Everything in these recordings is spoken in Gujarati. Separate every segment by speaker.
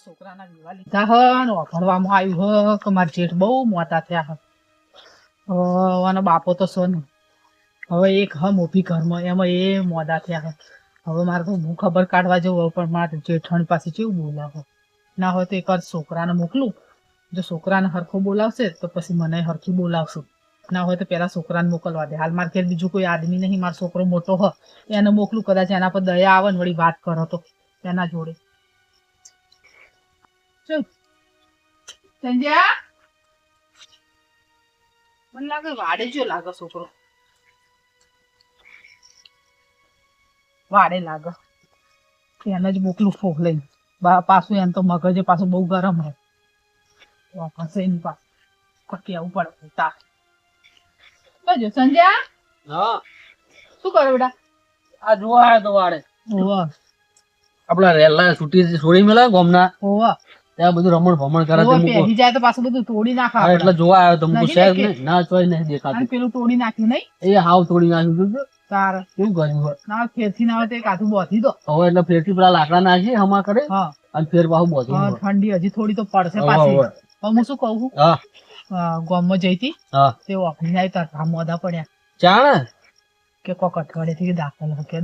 Speaker 1: છોકરાના વિવાહ લીધા હ ને ભણવામાં આવ્યું હ કે મારા જેઠ બહુ મોટા થયા હ અને બાપો તો સોન હવે એક હ મોભી ઘરમાં એમાં એ મોડા થયા હ હવે મારે તો હું ખબર કાઢવા જવું પણ મારે જેઠાણી પાસે કેવું બોલાવે ના હોય તો એકવાર છોકરાને મોકલું જો છોકરાને હરખો બોલાવશે તો પછી મને હરખી બોલાવશે ના હોય તો પેલા છોકરાને મોકલવા દે હાલ મારે ઘેર બીજું કોઈ આદમી નહીં મારો છોકરો મોટો હ એને મોકલું કદાચ એના પર દયા આવે ને વળી વાત કરો તો એના જોડે સંજ્યા મને લાગે વાડે જો લાગે છોકરો વાડે લાગે એને જ મોકલું ફોક લઈને પાછું એમ તો મગજ પાછું બહુ ગરમ હે કટી આવું પડે તા કજો સંજ્યા
Speaker 2: હા
Speaker 1: શું કરો બેટા
Speaker 2: આ જોવા આવ્યો તો વાડે
Speaker 1: ઓવા
Speaker 2: આપડા રેલા છૂટી છોડી મેલા ગોમના
Speaker 1: ઓવા
Speaker 2: ત્યાં બધું રમણ ભમણ કરે
Speaker 1: ઓવા
Speaker 2: તે મૂકો
Speaker 1: પહેરી જાય તો પાછું બધું તોડી નાખા
Speaker 2: હા, એટલે જોવા આવ્યો તો મૂકો
Speaker 1: નહીં
Speaker 2: શહેર
Speaker 1: કે-
Speaker 2: ને ના ચોઈ નહીં
Speaker 1: અને
Speaker 2: દેખાતું
Speaker 1: પેલું તોડી નાખ્યું નહીં
Speaker 2: એ હાવ તોડી નાખ્યું તું
Speaker 1: તાર
Speaker 2: શું કર્યું હોય
Speaker 1: ના ફેરથી ના આવે તો કાઠું બોધી દો
Speaker 2: હવે એટલે ફેરથી પેલા લાકડા નાખી હમા કરે
Speaker 1: હા
Speaker 2: અને ફેર પાછું બોધું
Speaker 1: હા
Speaker 2: હોય.
Speaker 1: ઠંડી હજી થોડી તો પડશે
Speaker 2: હવે,
Speaker 1: પાછી
Speaker 2: હવે.
Speaker 1: હવે હું શું કહું છું
Speaker 2: હા
Speaker 1: ગામમાં જઈતી
Speaker 2: હા
Speaker 1: તે ઓફિસ આવી તાર ભાવ મોદા પડ્યા
Speaker 2: ચાણે
Speaker 1: કે કોક અઠવાડિયેથી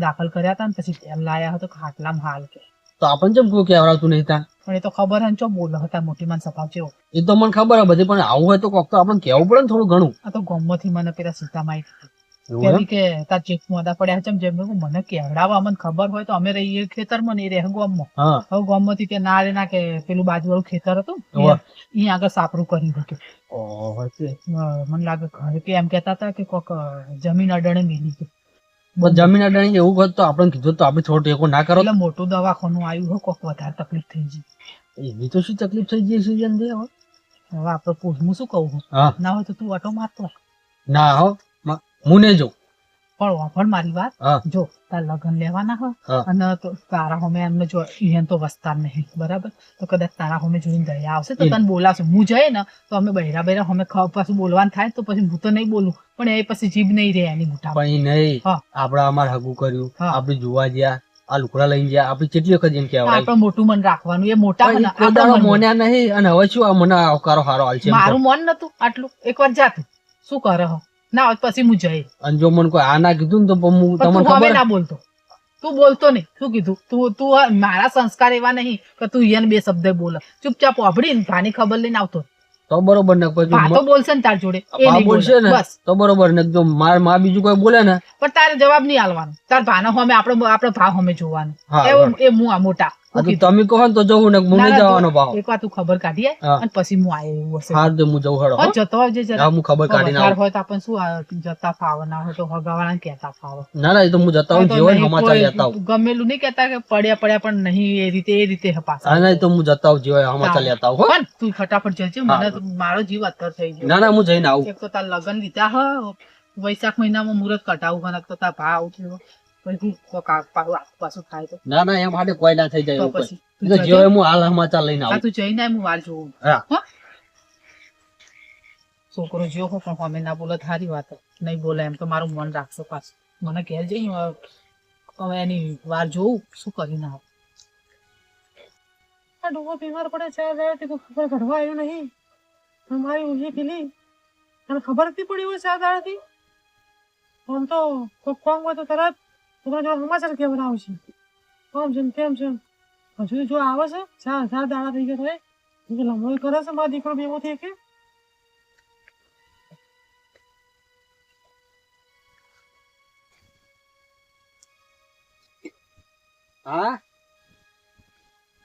Speaker 1: દાખલ કર્યા હતા ને પછી તેમ લાયા હતો ખાટલામાં હાલ કે
Speaker 2: તો આપણને ચમ કોઈ કહેવડાવતું નહીં તા
Speaker 1: પણ એ તો ખબર હે ને ચો બોલો હતા મોટી માન સભાવ ચેવો
Speaker 2: એ તો મને ખબર હે બધી પણ આવું હોય તો કોક તો આપણને કહેવું પડે ને થોડું ઘણું
Speaker 1: આ તો ગામમાંથી મને પેલા સીતામાઈ
Speaker 2: એવું
Speaker 1: પેલી
Speaker 2: એમ?
Speaker 1: કે તાર ચેક મોદા પડ્યા છે જેમ મેં કીધું, મને કેવડાવવા મને ખબર હોય તો અમે રહીએ ખેતરમાં ને એ રહે ગામમાં
Speaker 2: હા
Speaker 1: હવે ગામમાંથી કે ના રે ના કે પેલું બાજુવાળું ખેતર હતું
Speaker 2: હોવે.
Speaker 1: અહીંયા આગળ સાપરું કર્યું હતું
Speaker 2: ઓહો, તે.
Speaker 1: મને લાગે ઘરે કે એમ કહેતા હતા કે કોક જમીન અડણે મેલી છે
Speaker 2: પણ જમીન અડાણી એવું હોત તો આપણે કીધું તો આપણે થોડો ટેકો ના કરો
Speaker 1: એટલે મોટું દવાખાનું આવ્યું હોય કોક વધારે તકલીફ થઈ ગઈ
Speaker 2: એવી તો શું તકલીફ થઈ ગઈ છે જેમ દે હવે?
Speaker 1: હવે આપણે હું શું કહું છું
Speaker 2: હા
Speaker 1: ના હોય તો તું ઓટો મારતો હોય.
Speaker 2: ના હો હું નહીં જઉં
Speaker 1: પણ વાપર મારી વાત
Speaker 2: હા
Speaker 1: જો તાર લગ્ન લેવાના હોય
Speaker 2: હા
Speaker 1: અને તો તારા હોમે એમને જો એને તો વસ્તાર નહીં બરાબર તો કદાચ તારા હોમે જોઈને દયા આવશે તો તને બોલાવશે હું જઈએ ને તો અમે બહેરા બહેરા હોમે પાછું બોલવાનું થાય તો પછી હું તો નહીં બોલું પણ એ પછી જીભ નહીં રહે એની મોટા
Speaker 2: પણ ઈ નહીં
Speaker 1: હા.
Speaker 2: આપડે અમારે હગું કર્યું
Speaker 1: હા.
Speaker 2: આપણે જોવા ગયા આ લુકડા લઈને ગયા આપણે કેટલી વખત જઈને કહેવાય
Speaker 1: આપણે મોટું મન રાખવાનું એ મોટા
Speaker 2: પણ
Speaker 1: ને
Speaker 2: ઈ કોઈ
Speaker 1: આપણે
Speaker 2: દાડો
Speaker 1: મન
Speaker 2: મોન્યા નહીં અને હવે શું આ મને આવકારો હારો હાલ છે એમ
Speaker 1: મારું
Speaker 2: કહો.
Speaker 1: મન નતું આટલું એકવાર જાતું શું કરે હો ના હોય તો પછી હું જઈ
Speaker 2: અને જો મને કોઈ આ ના કીધું ને તો પણ હું
Speaker 1: પણ
Speaker 2: તમને
Speaker 1: તું હવે
Speaker 2: ખબર
Speaker 1: ના બોલતો તું બોલતો નહીં શું કીધું તું મારા સંસ્કાર એવા નહીં કે તું એને બે શબ્દ બોલે ચૂપચાપ વાપરી ને ભાની ખબર લઈને આવતો
Speaker 2: તો બરોબર ને પછી
Speaker 1: ભા તો બોલશે ને તાર જોડે એ
Speaker 2: ભા
Speaker 1: નહીં
Speaker 2: બોલશે
Speaker 1: બોલે
Speaker 2: ને
Speaker 1: બસ
Speaker 2: તો બરોબર ને જો માં બીજું કોઈ બોલે ને
Speaker 1: પણ તારે જવાબ નહીં આલવાનો તાર ભાના હોમે આપણે ભાવ હોમે જોવાનું
Speaker 2: હા,
Speaker 1: એવું એ હું આ મોટા
Speaker 2: આ તો તમે કહો ને તો જવું ને હું નહીં જવાનો ભાવ
Speaker 1: એક વાર તું ખબર કાઢી આય
Speaker 2: હા.
Speaker 1: અને પછી હું આય એવું હશે
Speaker 2: હા તો હું જવું હેડો
Speaker 1: પણ જતો આવજે જરા
Speaker 2: હા હું ખબર કાઢીને
Speaker 1: વધારે
Speaker 2: આવું
Speaker 1: હોય તો આપણને શું જતા ફાવે ના હોય તો હગાવાળાને કહેતા ફાવે
Speaker 2: ના ના એ તો હું જતા આવું
Speaker 1: તો
Speaker 2: જે હોય ને
Speaker 1: નહીં
Speaker 2: સમાચાર
Speaker 1: કોઈ
Speaker 2: લેતા આવું
Speaker 1: ગમેલું નહીં કહેતા કે પડ્યા પણ નહીં એ રીતે પાછા
Speaker 2: હા ના એ તો હું જતા આવું જે હોય સમાચાર લેતા આવું હો.
Speaker 1: પણ તું ફટાફટ જજે
Speaker 2: હા.
Speaker 1: મને તો મારો જીવ અત્તર થઈ ગયો
Speaker 2: ના ના હું જઈને આવું
Speaker 1: એક તો તાર લગન લીધા હ વૈશાખ મહિનામાં મુહૂર્ત કટાવું કનક તો તાર ભાવ ઉઠ્યો પછી કોક પાછું થાય તો
Speaker 2: ના ના એમ માટે કોઈ ના થઈ જાય
Speaker 1: તો
Speaker 2: એવું કોઈ.
Speaker 1: પછી
Speaker 2: એ તો જે હોય હું હાલ સમાચાર લઈને
Speaker 1: આ
Speaker 2: આવું
Speaker 1: તું જઈને આય, હું વાર જોઉં
Speaker 2: હા
Speaker 1: હો? છોકરો જ્યો હો પણ અમે ના બોલે થારી વાત હે. નહીં બોલે એમ તો મારું મન રાખશે પાછું મને ઘેર જઈ હવે એની વાર જોઉં શું કરી ના આ ડોહો બીમાર પડે છે તે તો ખબર ઘડવા આવ્યું નહીં મારી ઊંઘી પીલી અને ખબર નથી પડી હોય ચાર દાડાથી આમ તો કોઈ કોમ હોય તો તરત છોકરા જોડે સમાચાર કેમ આવશે આમ છે ને તેમ છે હજુ જો આવે છે ચાર દાડા થઈ ગયા તો લંબાઈ કરે છે મારો દીકરો બેવો થઈ કે
Speaker 2: હા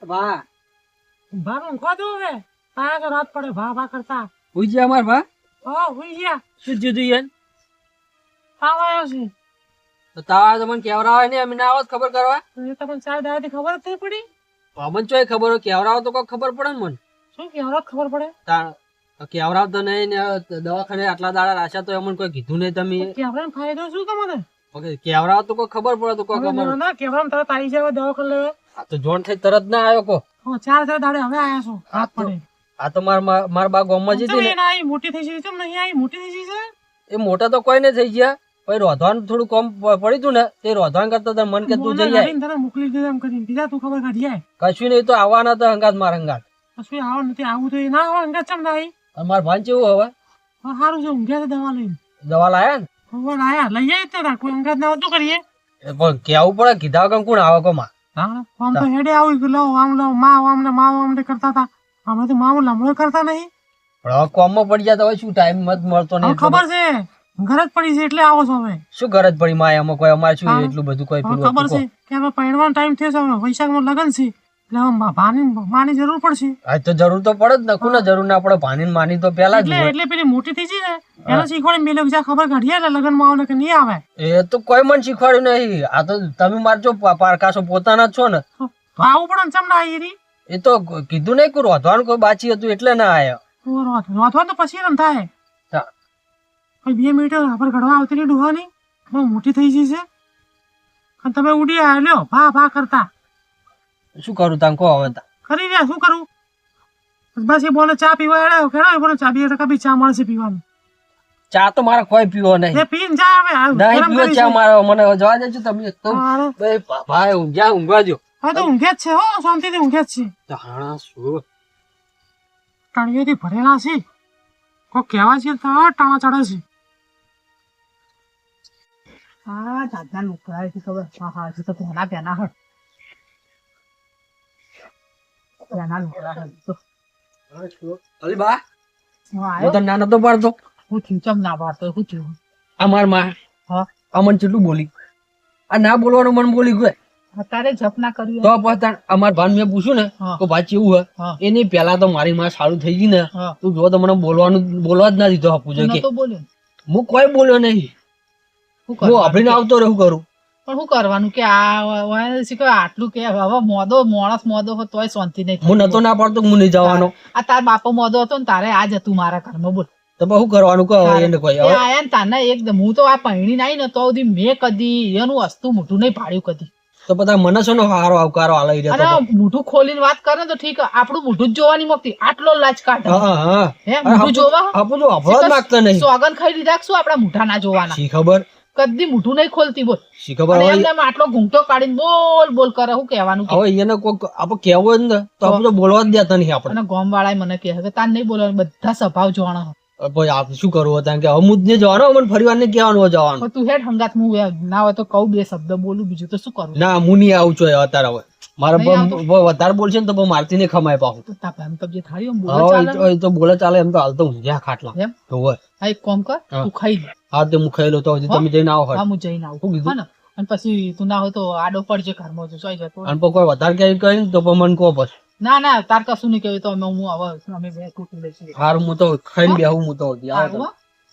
Speaker 2: ભા
Speaker 1: ભા ઊંઘવા દો હવે તારા તો રાત પડે ભા કરતા
Speaker 2: હુઈ ગયા અમાર ભા
Speaker 1: હા હુઈ ગયા
Speaker 2: શું જીધું યાર
Speaker 1: તાવ આવ્યો છે
Speaker 2: તો તારા તમને કેવરાવે ને અમે ના આવો ખબર કરવા
Speaker 1: એ તમને ચાર દાડાથી ખબર જ નહીં પડી
Speaker 2: અમન ચોય ખબર હોય કેવરાવ તો કોઈ ખબર પડે ને મને
Speaker 1: શું કેવડા ખબર પડે
Speaker 2: તાર કેવરાવ તો નહીં ને દવાખાને આટલા દાડા રાખ્યા તો અમને કોઈ કીધું નહીં તમે
Speaker 1: કેવડા ફાયદો શું તમને
Speaker 2: ઓકે કેવરાવ તો કોઈ ખબર પડે તો કોઈ ખબર
Speaker 1: ના કેવડા તરત આવી જાય દવાખાને લેવા
Speaker 2: આ તો જોણ થઈ તરત ના આવ્યો કો
Speaker 1: હા ચાર દાડે હવે આયા છો રાત પડે
Speaker 2: આ તો માર બા ગામમાં જતી ને
Speaker 1: ના આવી મોટી થઈ ગઈ ચમ નહીં આવી મોટી થઈ ગઈ છે
Speaker 2: એ મોટા તો કોઈ નહીં થઈ ગયા પછી રોધવાનું થોડું કમ પડ્યું હતું ને તે રોધવાન કરતા હતા મન કે તું
Speaker 3: મને
Speaker 2: જઈ આય.
Speaker 3: લડીને તને મોકલી દે એમ કરીને બીજા તું ખબર કાઢી આય.
Speaker 2: કશું નહીં તો આવવાના હતા હંગાત મારા હંગાત.
Speaker 3: કશું આવો નથી આવું તો એ ના આવે અંગત ચમ ના આવી.
Speaker 2: અને મારા ભાન કેવું હવે
Speaker 3: સારું છે ઊંઘ્યા છે દવા લઈને.
Speaker 2: દવા લાયા ને
Speaker 3: ખબર આયા લઈ જાય તો કોઈ અંગત ના આવતું કરીએ.
Speaker 2: એ પણ કેવું પડે કીધા વગર કોણ આવે કોમાં.
Speaker 3: આમ તો હેડે આવું કે લાવ આમ લાવ માં આમને કરતા હતા. અમે તો મામું લમણો કરતા નહીં.
Speaker 2: પણ હવે કોમમાં પડી જાય તો હવે શું ટાઈમ મત મળતો
Speaker 3: હવે
Speaker 2: નહીં.
Speaker 3: ખબર છે ઘર જ પડી છે એટલે આવો છો હવે.
Speaker 2: શું ગરજ પડી માં એમાં કોઈ અમારે શું
Speaker 3: હા.
Speaker 2: એટલું બધું કોઈ
Speaker 3: હવે
Speaker 2: પેલું
Speaker 3: ખબર
Speaker 2: હતું
Speaker 3: છે કે હવે પહેરવાનો ટાઈમ થયો છે હવે વૈશાખમાં લગ્ન છે એટલે હવે માની જરૂર પડશે.
Speaker 2: આજ તો જરૂર તો પડે જ ને કોને જરૂર ના પડે ભાની ને માની તો પેલા જ હોય.
Speaker 3: એટલે પેલી મોટી થઈ છે ને એના શીખવાડે મેલે બીજા ખબર કાઢીએ એટલે લગ્નમાં આવે કે નહીં આવે.
Speaker 2: એ તો કોઈ મને શીખવાડ્યું નહીં. આ તો તમે મારજો પારકાશો પોતાના જ છો ને.
Speaker 3: તો આવું પડે ને ચમ ના આવી રહી.
Speaker 2: એ તો કીધું નહીં કે રોધવાનું કોઈ બાચી હતું એટલે ના આયા.
Speaker 3: રોધવા તો પછી એમ થાય.
Speaker 2: હા.
Speaker 3: પછી 2 મિનિટ આપણે ઘડવા આવતી રહી ડુહાની બહુ મોટી થઈ ગઈ છે અને તમે ઉડી આવ્યા લ્યો ભા કરતા
Speaker 2: શું કરું તાન કહો હવે તાન.
Speaker 3: કરી રહ્યા શું કરું. બસ એ બોલે ચા પીવા એડાયો ખેડાયો બોલે ચા 2 ટકા બી ચા મળશે પીવાનું.
Speaker 2: ચા તો મારે કોઈ પીવો નહીં.
Speaker 3: એ પીને જા હવે
Speaker 2: નહીં પીવો ચા મારો મને હવે જવા દેજો તમે તો
Speaker 3: અરે
Speaker 2: ભાઈ ઊંઘ્યા ઊંઘવા જો.
Speaker 3: હવે તો ઊંઘે જ છે હો શાંતિથી ઊંઘે જ છે.
Speaker 2: તાણા શું
Speaker 3: ટાણીઓથી ભરેલા છે કોઈ કહેવા છે તો ટાણા ચડે છે.
Speaker 1: હા દાદા નુકરાય છે ખબર. હા હજી તો પેના હટ પેના નુકરા હટ તો.
Speaker 2: અલી બા
Speaker 1: હું
Speaker 2: હું
Speaker 1: આવ્યો
Speaker 2: તને ના નતો પાડતો.
Speaker 1: હું થયું ચમ ના પાડતો શું થયું.
Speaker 2: અમાર માં
Speaker 1: હા
Speaker 2: આ મને કેટલું બોલી. આ ના બોલવાનું મને બોલી ગયો
Speaker 1: અત્યારે જપ ના કર્યું
Speaker 2: તો પછી અમાર ભાન મેં પૂછ્યું ને
Speaker 1: હા.
Speaker 2: તો ભાઈ કેવું હે
Speaker 1: હા
Speaker 2: એની પેલા તો મારી માં સારું થઈ ગઈ ને
Speaker 1: હા
Speaker 2: તું જો તો મને બોલવા જ ના દીધો આપું
Speaker 1: તું
Speaker 2: કે
Speaker 1: નતો બોલ્યો
Speaker 2: હું કોઈ બોલ્યો નહીં.
Speaker 1: શું
Speaker 2: હું
Speaker 1: કરવાનું
Speaker 2: આપડીને આવતો રહું કરું.
Speaker 1: પણ શું કરવાનું કે આ શીખો આટલું કે હવે માણસ મોદો હોય તોય શાંતિ નહીં
Speaker 2: હું નતો ના પાડતો કે હું નહીં જવાનો.
Speaker 1: આ તાર બાપો મોદો હતો ને તારે આજ હતું મારા ઘરમાં બોલ.
Speaker 2: તો પછી શું કરવાનું કહો એને કોઈ
Speaker 1: એ
Speaker 2: હવે.
Speaker 1: આયા ને તાને એકદમ હું તો આ પહેણી નાઈ ને તો સુધી મેં કદી એનું વસ્તુ મોઢું નહીં પાડ્યું કદી.
Speaker 2: તો બધા મને છે ને હારો આવકારો આલાઈ જતો.
Speaker 1: અને મોઢું ખોલીને વાત કરે ને તો ઠીક આપણું મોઢું જ જોવાની મોકતી આટલો લાજ કાઢે
Speaker 2: હા હા
Speaker 1: હે મોઢું જોવા
Speaker 2: આપું તો અભળો જ માંગતા નહીં.
Speaker 1: સોગન ખાઈ લીધા કે શું આપડા મોઢા ના જોવાના.
Speaker 2: શી ખબર
Speaker 1: કદી મોઢું નહીં ખોલતી બોલ.
Speaker 2: શી ખબર
Speaker 1: અને
Speaker 2: હવે
Speaker 1: એમને એમ આટલો ઘૂંટો કાઢીને બોલ બોલ કરે શું કહેવાનું કે.
Speaker 2: હવે એને કોઈ આપણે કહેવું જ ને તો આપણે તો બોલવા જ દેતા નહીં આપણે.
Speaker 1: અને ગામ વાળા મને કહે કે તાર નહીં બોલવાનું બધા સ્વભાવ જોવાના.
Speaker 2: પછી આપણે શું કરવું હતા કે હવે હું જ નહીં જવાનો મને ફરી વાર નહીં કહેવાનું જવાનું.
Speaker 1: પણ તું હેડ હંગાત હું ના હોય તો કહું 2 શબ્દ બોલું બીજું તો શું કરું.
Speaker 2: ના હું નહીં આવું છું અત્યારે હવે મારે
Speaker 1: નહીં આવતો?
Speaker 2: વધારે બોલશે ને તો પછી મારથી નહીં ખમાય પાછું.
Speaker 1: તો તાપ એમ તબિયત હારી એમ બોલે ચાલે ને?
Speaker 2: હવે એ તો બોલે ચાલે એમ તો હાલ તો ઊંઘ્યા ખાટલા
Speaker 1: એમ
Speaker 2: હોય.
Speaker 1: આ એક કામ કર
Speaker 2: હા.
Speaker 1: તું ખાઈ લે.
Speaker 2: હા તો હું ખાઈ લો તો હજી તમે જઈને આવો
Speaker 1: હા
Speaker 2: હટ.
Speaker 1: હું જઈને આવું
Speaker 2: શું કીધું?
Speaker 1: હા ને અને પછી તું ના હોય તો આડો પડજે ઘરમાં જો સોઈ જતો
Speaker 2: અને પછી કોઈ વધારે ક્યાંય કહે ને તો પછી મને કહો પછી.
Speaker 1: ના તાર કશું નહીં કહ્યું તો અમે હું હવે અમે બે તૂટી લઈશું
Speaker 2: હારું હું તો ખાઈને બેહું હું તો હજી. આવો
Speaker 1: સારું
Speaker 2: તમે.
Speaker 1: હો.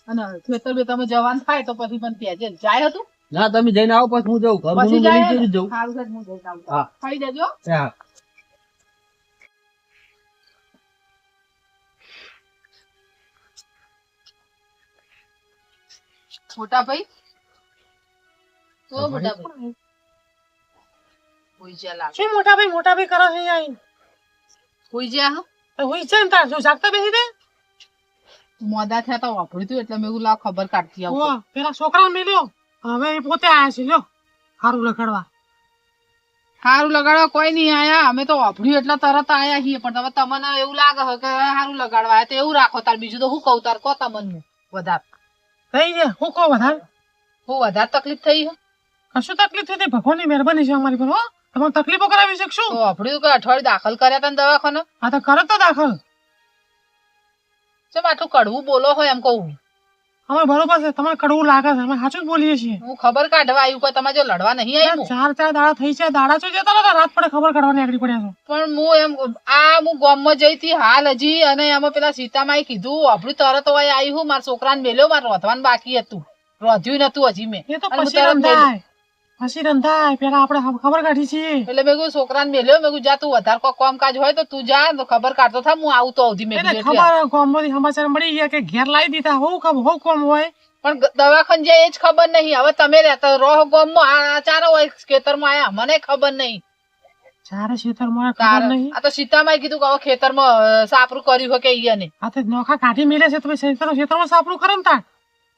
Speaker 1: અને ખેતર બે તમે જવાન થાય તો પછી મને કહેજે જાય હતું
Speaker 2: ના તમે જઈને આવો પછી હું જઉં ઘર
Speaker 1: પછી
Speaker 2: હું
Speaker 1: જાય
Speaker 2: જઈને
Speaker 1: ને?
Speaker 2: જઉં.
Speaker 1: સારું છે હું જઈને આવું
Speaker 2: હા.
Speaker 1: ખાઈ દેજો.
Speaker 2: હા
Speaker 1: મોટા ભાઈ ઓ મોટા ભાઈ કોઈ જ્યાં લાગે
Speaker 3: શું મોટા ભાઈ કરો છે અહીં
Speaker 1: કોઈ જ્યાં
Speaker 3: હોય છે ને તાર શું જાગતા બેસી દે.
Speaker 1: મોડા થયા તો વાપર્યું હતું એટલે મેં એવું લાવ ખબર કાઢતી આવું
Speaker 3: ઓવા, પેલા છોકરાને મેલ્યો હવે એ પોતે આયા છે લ્યો હારું લખડવા.
Speaker 1: સારું લગાડવા કોઈ નહીં આયા અમે તો વાપર્યું એટલે તરત આયા છીએ પણ તમે તમને એવું લાગે છે કે સારું લગાડવા આયા તો એવું રાખો તાર બીજું તો શું કહું તાર કહો તમને વધારે
Speaker 3: થઈ છે હું કહું વધારે
Speaker 1: હું વધારે તકલીફ થઈ છે
Speaker 3: કશું તકલીફ થઈ ભગવાનની મહેરબાની છે અમારી પર હો. તમારે તકલીફો કરાવી શકશું.
Speaker 1: તો વાપર્યું કે અઠવાડિયું દાખલ કર્યા હતા ને દવાખાને
Speaker 3: હા તો કરો તો દાખલ.
Speaker 1: ચમ આટલું કડવું બોલો હોય એમ કહું
Speaker 3: અમે બરોબર છે તમારે કડવું લાગે છે અમે સાચું જ બોલીએ છીએ.
Speaker 1: હું ખબર કાઢવા આવ્યું કોઈ તમારે જો લડવા નહીં આવ્યું
Speaker 3: 4 દાડા થઈ છે દાડા છો જતા હતા રાત પડે ખબર કાઢવાની આગળ પડ્યા છો.
Speaker 1: પણ હું ગામમાં જઈ હતી હાલ હજી અને એમાં પેલા સીતામાએ કીધું આપણું તરત હોય આવ્યું મારા છોકરાને મેલ્યો મારે રોધવાનું બાકી હતું રોધ્યું નતું હજી મેં
Speaker 3: એ તો
Speaker 1: અને હું
Speaker 3: પછી
Speaker 1: તરત મેલ્યો.
Speaker 3: રંધાય પછી રંધાય પેલા આપણે ખબર કાઢી છીએ.
Speaker 1: એટલે મેં કીધું છોકરાને મેલ્યો મેં કીધું જા તું વધારે કોઈ કામકાજ હોય તો તું જા તો ખબર કાઢતો થા હું આવું તો અવધી મેં
Speaker 3: એટલે
Speaker 1: કીધું એટલે.
Speaker 3: ખબર ગામમાંથી સમાચાર મળી ગયા કે ઘેર લાવી દીધા હોઉં ખબર હોઉં કોમ હોય.
Speaker 1: પણ દવાખાને જાય એ જ ખબર નહીં હવે તમે રહેતા રહો ગામમાં આ ચારો હોય ખેતરમાં આયા મને ખબર નહીં
Speaker 3: ચારે ખેતરમાં ખબર
Speaker 1: તારે
Speaker 3: નહીં.
Speaker 1: આ તો સીતામાએ કીધું કે હવે ખેતરમાં સાપરું કર્યું હોય કે ઈયાને
Speaker 3: આ તો નોખા કાઢી મેલે છે તમે ખેતરમાં સાપરું કરે ને તાર.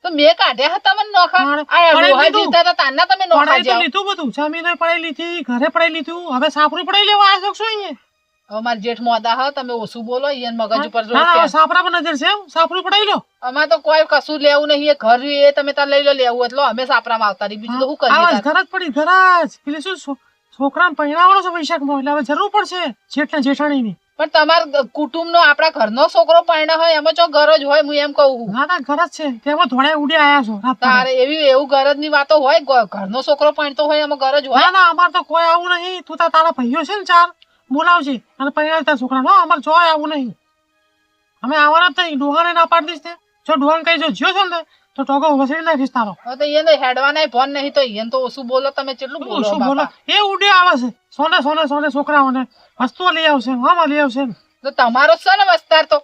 Speaker 1: તો મેં કાઢ્યા હતા મને નોખા
Speaker 3: પણ-
Speaker 1: આ
Speaker 3: પણ
Speaker 1: ડોહા
Speaker 3: લીધું.
Speaker 1: જીવતા હતા તારના તમે નોખા
Speaker 3: પડાઈ તો
Speaker 1: જાઓ
Speaker 3: લીધું બધું જમીને પડાઈ લીધી ઘરે પડાઈ લીધું હવે સાપરું પડાઈ લેવા આવ્યો છો અહીંયા
Speaker 1: હવે મારા જેઠ મોદા હ તમે ઓછું બોલો ઈયન મગજ ઉપર
Speaker 3: ના, ના,
Speaker 1: જોઈ
Speaker 3: સાપરા પર નજર છે એમ? સાપરું પડાઈ લો
Speaker 1: અમાર તો કોઈ કશું લેવું નહીં એ ઘર રહ્યું એ તમે તાર લઈ લો લેવું એટલે અમે સાપરામાં આવતા રહી બીજું તો શું કરીએ
Speaker 3: આવાજ
Speaker 1: તાર?
Speaker 3: ઘર જ પડી ઘર જ પેલી શું છોકરાને પહેરાવવાનો છે વૈશાખમાં એટલે હવે જરૂર પડશે જેઠ ને જેઠાણીની
Speaker 1: પણ તમારા કુટુંબનો આપણા ઘરનો છોકરો પરણ્યો હોય એમાં જો ગરજ હોય હું એમ કહું છું.
Speaker 3: ના ના ઘર જ છે તેમાં ધોળે ઉડી આયા છો રાત પડે.
Speaker 1: તારે એવું ગરજ ની વાતો હોય ઘરનો છોકરો પરણતો હોય એમાં ગરજ હોય
Speaker 3: ના ના અમાર તો કોઈ આવું નહીં તું તારા ભાઈઓ છે ને ચાર બોલાવજે અને પહેરાવતા છોકરા નો અમાર જોય આવું નહીં અમે આવવાના જ નહીં ડોહાને ના પાડી દઈશ ને જો ડોહાને કઈ જો જ્યો છો ને તો ટોકો વસેડી નાખીશ તારો
Speaker 1: હવે તો એને હેડવાના ભોન નહીં તો એને તો ઓછું બોલો તમે કેટલું બોલો
Speaker 3: શું બોલો
Speaker 1: બાપા.
Speaker 3: એ ઉડી આવે છે સોને છોકરાઓને વસ્તુઓ લઈ આવશે આમાં લઈ આવશે
Speaker 1: તો તમારો જ છે ને વસ્તાર તો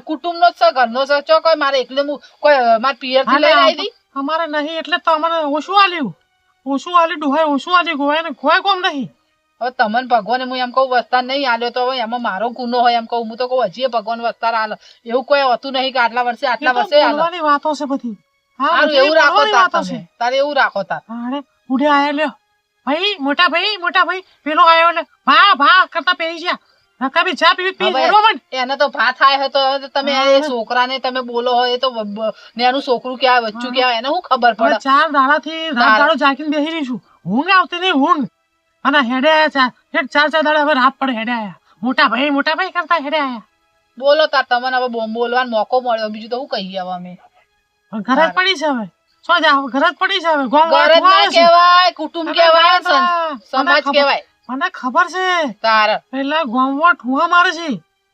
Speaker 1: કુટુંબનો જ છે ઘરનો છે ચો કોઈ મારે એકલે કોઈ મારા પિયર થી લઈને આવી હતી
Speaker 3: અમારે નહીં એટલે તો અમને ઓછું આલ્યું ડોહાએ ઓછું આલ્યું ગોવાય ને કોઈ કોમ નહીં
Speaker 1: હવે તમને ભગવાને હું એમ કહું વસ્તાર નહીં આલ્યો તો હવે એમાં મારો ગુનો હોય એમ કહું હું તો કહું હજી ભગવાન વસ્તાર આલે એવું કોઈ હોતું નહીં કે આટલા વર્ષે
Speaker 3: એ તો
Speaker 1: આલે
Speaker 3: બોલવાની વાતો છે બધી હા,
Speaker 1: સારું
Speaker 3: બધી
Speaker 1: એવું રાખો
Speaker 3: બોલવાની
Speaker 1: તાર
Speaker 3: વાતો
Speaker 1: તમે
Speaker 3: છે
Speaker 1: તારે એવું રાખો તાર
Speaker 3: અરે ઉડે આયા લ્યો ભાઈ મોટા ભાઈ પેલો આયો એટલે ભા કરતા પહેરી ગયા નકા બી ચા પી
Speaker 1: હવે
Speaker 3: હેડવા માંડ.
Speaker 1: એને તો ભાત થાય હતો હવે તમે એ છોકરાને તમે બોલો હોય એ તો નેનું છોકરું કહેવાય બચ્ચું કહેવાય એને શું ખબર
Speaker 3: હવે
Speaker 1: પડે
Speaker 3: 4 દાડાથી રાત દાડો જાગીને બેસી રહી છું ઊંઘ આવતી નહીં ઊંઘ અને હેડે આયા ચાર દાડા હવે રાત પડે હેડે આયા મોટા ભાઈ કરતા હેડે આયા
Speaker 1: બોલો તાર તમને હવે બોલવાનો મોકો મળ્યો બીજું તો શું કહીએ હવે અમે
Speaker 3: ઘર જ પડી છે હવે શું જા ઘર જ પડી છે હવે ગામ
Speaker 1: ઘર જ ના કહેવાય કુટુંબ કહેવાય સમાજ કહેવાય
Speaker 3: મને ખબર છે
Speaker 1: તાર
Speaker 3: પેલા ગામમાં ઠુવા મારે છે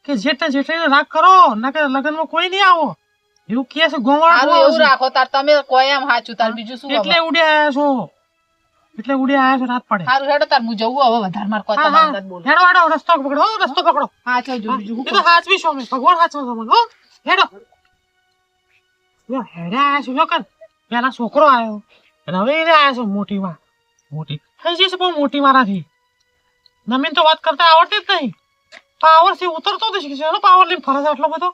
Speaker 3: કે જેઠાણીનો રાગ કરો ના કે લગ્નમાં કોઈ નહીં આવો એવું કહે છે
Speaker 1: સારું
Speaker 3: ગામવાળા
Speaker 1: એવું રાખો તાર તમે કોઈ એમ હાચું તાર બીજું શું
Speaker 3: એટલે
Speaker 1: હવે?
Speaker 3: ઉડે આયા છો રાત પડે
Speaker 1: સારું હેડો તાર હું જવું હવે વધારે માર કોઈ
Speaker 3: હા,
Speaker 1: તમારે
Speaker 3: હા.
Speaker 1: નથી બોલવું.
Speaker 3: હેડો હેડો રસ્તો પકડો રસ્તો પકડો
Speaker 1: હા ચાલ જો બીજું શું
Speaker 3: એ તો
Speaker 1: કહું?
Speaker 3: હાચવી છો અમે ભગવાન હાચવો છો મને હો હેડો લ્યો હેડે આયા છો લોકન પેલા છોકરો આવ્યો અને હવે એને આયા છો મોટી થઈ જશે બહુ મોટી મારાથી નમીન તો વાત કરતા આવડતી જ નહીં પાવર થી ઉતરતો જ શીખશે પાવર લઈને ફરજ આટલો બધો